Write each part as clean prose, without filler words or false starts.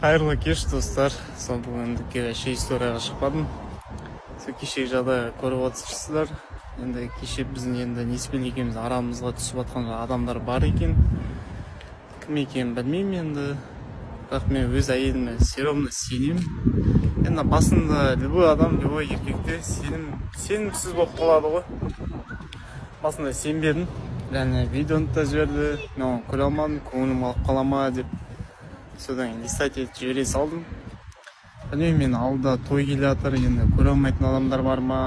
Қайырлы кеш, достар. Сол бүгін кеше историяға шықпадым. Сол кешегі жағдай көріп отырсыздар. Енді кеше біздің енді Неспен екеуміз арамызға түсіп жатқан адамдар бар екен. Кім екенін білмеймін енді. Бірақ мен өз әйеліме серомна сенемін. Енді басында любой адам, любой еркекте сенімсіз болып қалады ғой. Басында сенбедім. Және видеоны да жіберді. Мен оны көре алмадым, көңілім алып қала ма деп. Содан листать етіп жібере салдым. Білмеймін, мен алда той келе жатыр, енді көре алмайтын адамдар бар ма?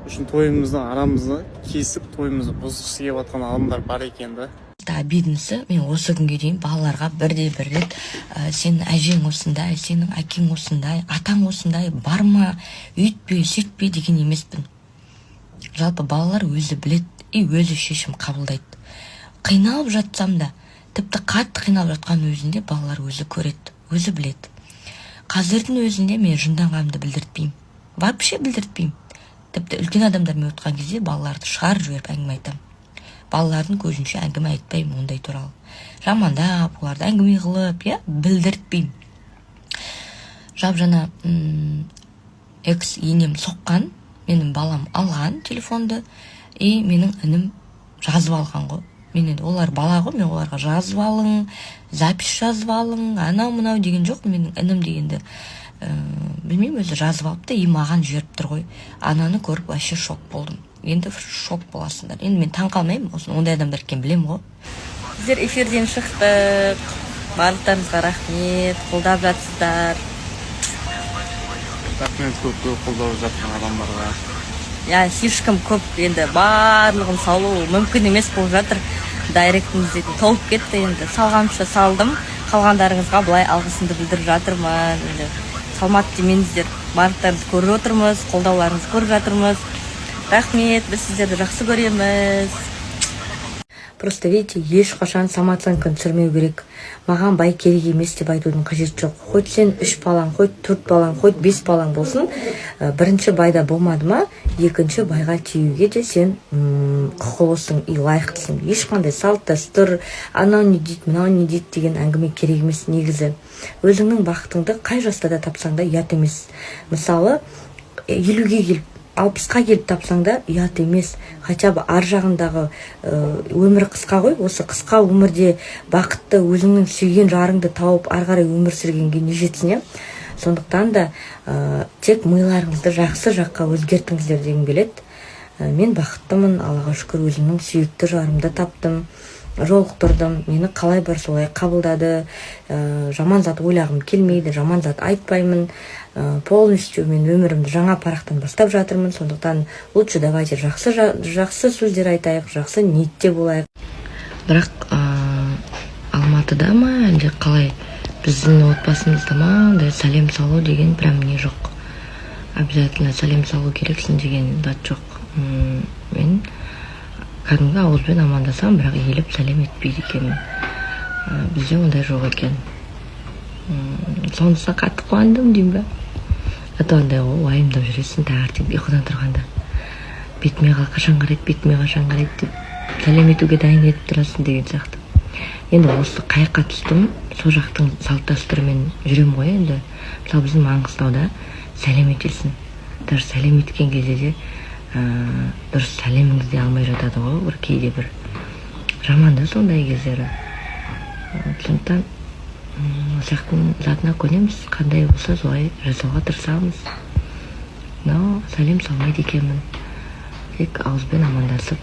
Үшін тойымызды арамызды кесіп, тойымызды бұзғысы келіп жатқан адамдар бар екен да. Обиднысы, мен осы күнге дейін балаларға бірде бір рет сенің әжең осындай, сенің әкең осындай, атаң осындай, барма, үйтпе, сөйтпе деген емеспін. Жалпы балалар өзі білет, өзі шешім қабылдайды. Қиналып жатсам да, тіпті қатты қиналып жатқан өзінде балалар өзі көреді, өзі біледі. Қазірдің өзінде мен жынданғанымды білдіртпеймін. Вообще білдіртпеймін. Тіпті үлкен адамдармен отқан кезде балаларды шығарып жіберіп әңгіме айтамын. Балалардың көзінше әңгіме айтпаймын ондай туралы. Жамандап, оларды әңгіме қылып, білдіртпеймін. Жап-жаңа екс-енем соққан, менің балам алған телефонды, менің інім жазып алған ғой. Мен енді олар бала ғой, мен оларға жазып алың, запись жазып алың, анау-мынау деген жоқ. Менің інім дегенді білмеймін, өзі жазып алыпты, маған жіберіп тұр ғой. Ананы көріп вообще шок болдым. Енді шок боласыңдар. Енді мен таң қалмаймын, ондай адамдар екенін білемін ғой. Сіздер эфирден шықтық. Барлықтарыңызға рахмет, қолдап жатсыздар. Рахмет көп қолдап жатқан адамдарға. Слишком көп, енді барлығын салу мүмкін емес болып жатыр. Дайректіңізде толып кетті, енді салғанша салдым. Қалғандарыңызға былай алғысымды білдіріп жатырмын. Салмат демеңіздер, барлықтарыңызды көріп отырмыз, қолдауларыңызды көріп жатырмыз. Рахмет, біз сіздерді жақсы көреміз. Просто видите, ешқашан самооценканы түсірмеу керек. Маған бай керек емес деп айтудың қажеті жоқ. Хоть сен 3 балаң, хоть 4 балаң, хоть 5 балаң болсын, бірінші байда болмады ма, екінші байға тиюге де сен құқылысың, лайықтысың. Ешқандай салт дәстүр, анау не дейді, мынау не дейді деген әңгіме керек емес негізі. Өзіңнің бақытыңды қай жаста да тапсаң да ұят емес. Мысалы, 50-ге келіп 60-қа келіп тапсаң да ұят емес. Хотя бы ар жағындағы өмір қысқа ғой. Осы қысқа өмірде бақытты өзіңнің сүйген жарыңды тауып ары қарай өмір сүргенге не жетсін, Сондықтан да тек миларыңызды жақсы жаққа өзгертіңіздер дегім келеді. Мен бақыттымын, Аллаға шүкір, өзімнің сүйікті жарымды таптым, жолықтырдым, мені қалай бар солай қабылдады. Жаман зат ойлағым келмейді, жаман зат айтпаймын. Полностью мен өмірімді жаңа парақтан бастап жатырмын. Сондықтан лучше давайте жақсы сөздер айтайық, жақсы ниетте болайық. Бірақ Алматыда ма, әлде қалай, біздің отбасымызда ма сәлем салу деген прям не жоқ. Обязательно сәлем салу керексің деген дат жоқ. Мен кәдімгі ауызбен амандасам, бірақ иіліп сәлем етпейді екенмін. Бізде ондай жоқ екен. Сонысына қатты қуандым деймін ба? Андай ғой, уайымдап жүресің таңертең ұйқыдан тұрғанда. Бетіме қашан қарайды, бетіме қашан қарайды деп сәлем етуге дайын етіп тұрасың деген сияқты. Енді осы қайыққа түстім, сол жақтың салт дәстүрімен жүрем ғой енді. Мысалы біздің Маңғыстауда сәлем етесің. Даже сәлем еткен кезде де дұрыс сәлеміңізді де алмай жатады ғой, бір кейде бір. Жаман да сондай кездері. Сондықтан осы жақтың затына көнеміз, қандай болса солай жасауға тырысамыз. Но сәлем салмайды екенмін. Тек ауызбен амандасып